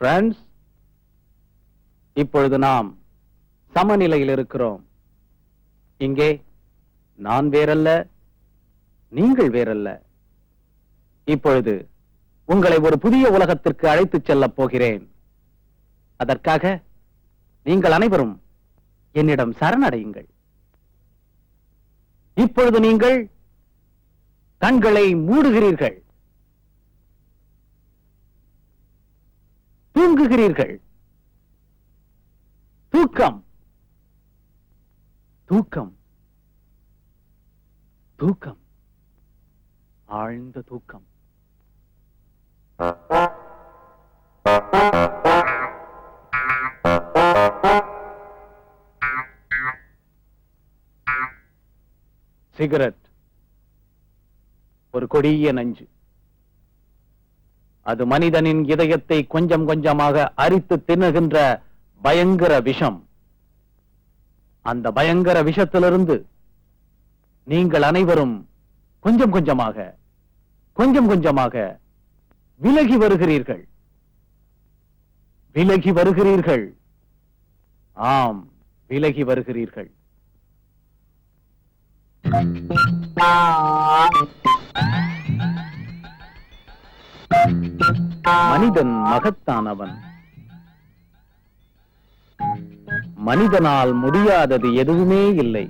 Friends, இப்பொழுது நாம் சமநிலையில் இருக்கிறோம். இங்கே நான் வேறல்ல, நீங்கள் வேறல்ல. இப்பொழுது உங்களை ஒரு புதிய உலகத்திற்கு அழைத்துச் செல்லப் போகிறேன். அதற்காக நீங்கள் அனைவரும் என்னிடம் சரணடையுங்கள். இப்பொழுது நீங்கள் கண்களை மூடுகிறீர்கள், தூங்குகிறீர்கள். தூக்கம், தூக்கம், தூக்கம், ஆழ்ந்த தூக்கம். சிகரெட் ஒரு கொடிய நஞ்சு. அது மனிதனின் இதயத்தை கொஞ்சம் கொஞ்சமாக அரித்து தின்னுகின்ற பயங்கர விஷம். அந்த பயங்கர விஷத்திலிருந்து நீங்கள் அனைவரும் கொஞ்சம் கொஞ்சமாக கொஞ்சம் கொஞ்சமாக விலகி வருகிறீர்கள், விலகி வருகிறீர்கள். ஆம், விலகி வருகிறீர்கள். மனிதன் மகத்தானவன். மனிதனால் முடியாதது எதுவுமே இல்லை.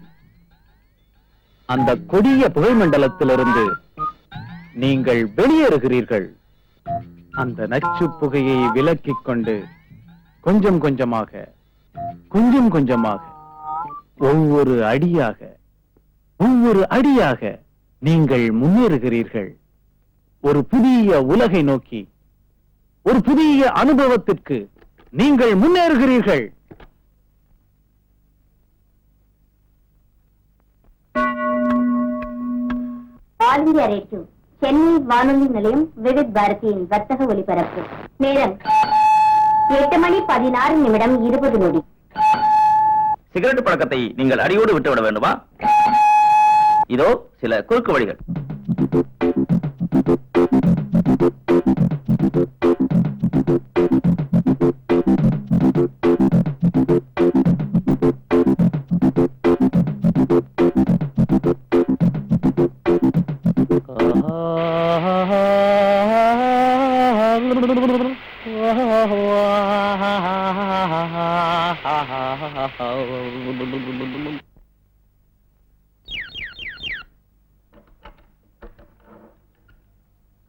அந்த கொடிய புகைமண்டலத்திலிருந்து நீங்கள் வெளியேறுகிறீர்கள். அந்த நச்சு புகையை விலக்கிக் கொண்டு கொஞ்சம் கொஞ்சமாக கொஞ்சம் கொஞ்சமாக ஒவ்வொரு அடியாக ஒவ்வொரு அடியாக நீங்கள் முன்னேறுகிறீர்கள். ஒரு புதிய உலகை நோக்கி, ஒரு புதிய அனுபவத்திற்கு நீங்கள் முன்னேறுகிறீர்கள். ஆல் இந்தியா ரேடியோ சென்னை வானொலி நிலையம் விவித் பாரதியின் வர்த்தக ஒலிபரப்பு நேரம் 8:16:20. சிகரெட் பழக்கத்தை நீங்கள் அடியோடு விட்டுவிட வேண்டுமா? இதோ சில குறுக்கு வழிகள்.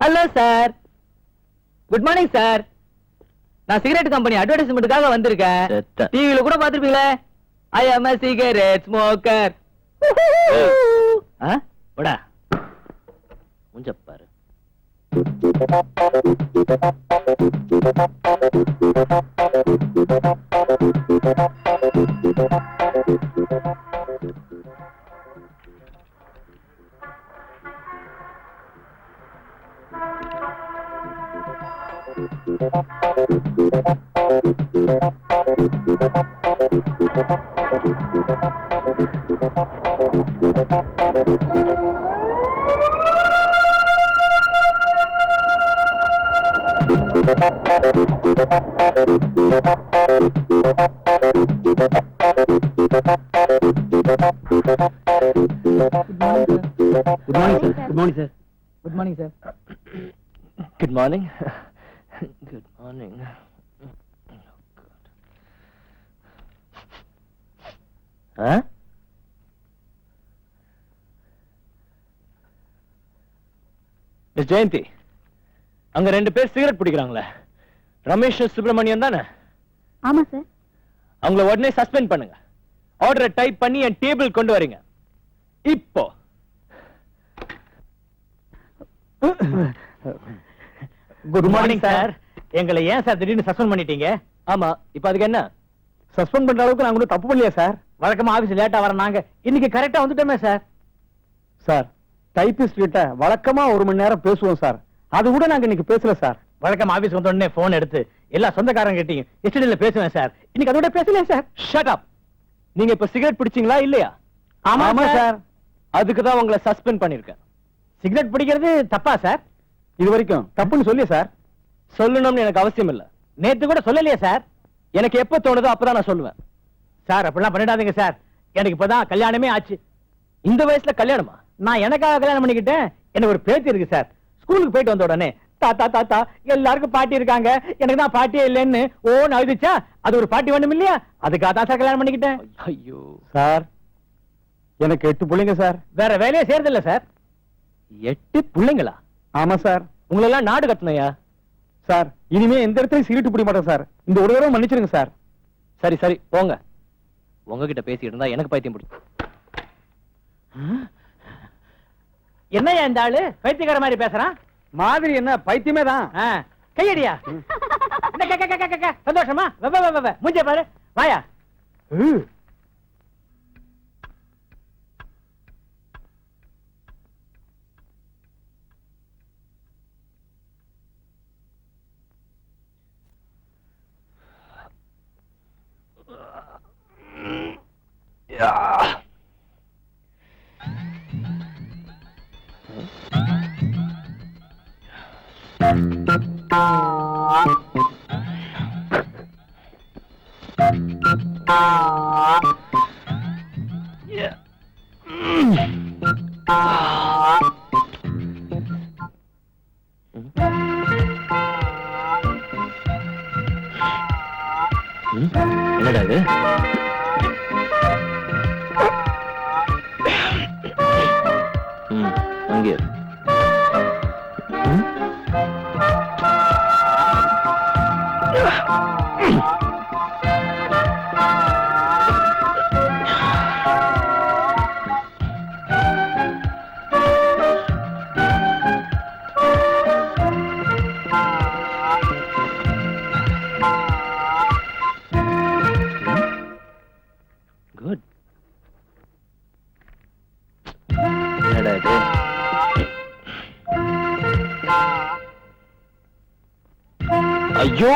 Hello sir, good morning sir. நான் சிகரெட் கம்பெனி அட்வர்டைஸ்மெண்ட்டுக்காக வந்திருக்கேன். டிவில கூட பாத்துருப்பீங்களே, ஐ அம் a cigarette smoker. போடா மூஞ்ச பாரு. Good morning, sir. Good morning. Good morning. Huh? Miss Jayanthi, அங்க 2 பேர் சிகரெட் பிடிக்கிறாங்களே, ரமேஷ் சுப்பிரமணியன் தானே? ஆமா சார். அவங்கள உடனே சஸ்பெண்ட் பண்ணுங்க. ஆர்டரை டைப் பண்ணி என் டேபிள் கொண்டு வரீங்க இப்போ. Good morning sir. எங்களை ஏன் சார் திடீர்னு சஸ்பெண்ட் பண்ணிட்டீங்க? ஆமா, இப்ப அதுக்கு என்ன? சஸ்பெண்ட் பண்ற அளவுக்கு நாங்க தப்பு பண்ணலையா சார்? வழக்கமா ஆபீஸ் லேட்டா வர நாங்க இன்னைக்கு கரெக்டா வந்துட்டோமே சார். சார், டைபிஸ்ட் கிட்ட வழக்கமா 1 மணி நேரம் பேசுவோம் சார். அது கூட நாங்க இன்னைக்கு பேசல சார். வழக்கம் ஆபீஸ் வந்த உடனே போன் எடுத்து எல்லா சொந்தக்காரங்க கிட்டயும் எஸ்டிடில பேசுவேன் சார். இன்னைக்கு அதோட பேசல சார். Shut up. நீங்க இப்ப சிகரெட் பிடிச்சீங்களா இல்லையா? ஆமா சார். அதுக்கு தான் உங்களை சஸ்பெண்ட் பண்ணிருக்கேன். சிகரெட் பிடிக்கிறது தப்பா சார்? இது வரைக்கும் தப்புன்னு சொல்லி சார். சொல்லணும்னு எனக்கு அவசியம் இல்ல. நேத்து கூட சொல்லலையே சார். எனக்கு எப்ப தோணுதோ அப்பதான் நான் சொல்லுவேன். சார் அப்படிலாம் பண்ணிடாதீங்க சார். எனக்கு இப்பதான் கல்யாணமே ஆச்சு. இந்த வயசுல கல்யாணமா? நான் எனக்காக கல்யாணம் பண்ணிக்கிட்டேன். எனக்கு ஒரு பேத்தி இருக்கு சார். ஸ்கூலுக்கு போயிட்டு வந்த உடனே தாத்தா தாத்தா எல்லாருக்கும் பாட்டி இருக்காங்க, எனக்கு தான் பாட்டியே இல்லைன்னு ஓன்னு அழுதுச்சா, அது ஒரு பாட்டி வேணும் இல்லையா, அதுக்காக தான் சார் கல்யாணம் பண்ணிக்கிட்டேன். ஐயோ சார் எனக்கு 8 பிள்ளைங்க சார். வேற வேலையே செய்யறதில்ல சார். 8 பிள்ளைங்களா? ஆமா சார். உங்களெல்லாம் நாடு கட்டணையா சார்? இனிமே எந்த இடத்துலயும் சீட்டு பிடி மாட்டேன் சார். இந்த ஒரு தடவை மன்னிச்சிருங்க சார். சரி சரி போங்க. உங்ககிட்ட பேசிட்டு இருந்தா எனக்கு பைத்தியம் பிடிக்கும். என்னையா இந்த ஆளு பைத்தியக்கார மாதிரி பேசுறான்? மாதிரி என்ன பைத்தியமே தான். கையடியா. சந்தோஷமா? மூஞ்ச பாரு. வாயா. என்னடா இது? அங்கே இரு. Good. என்னடா இது? ஐயோ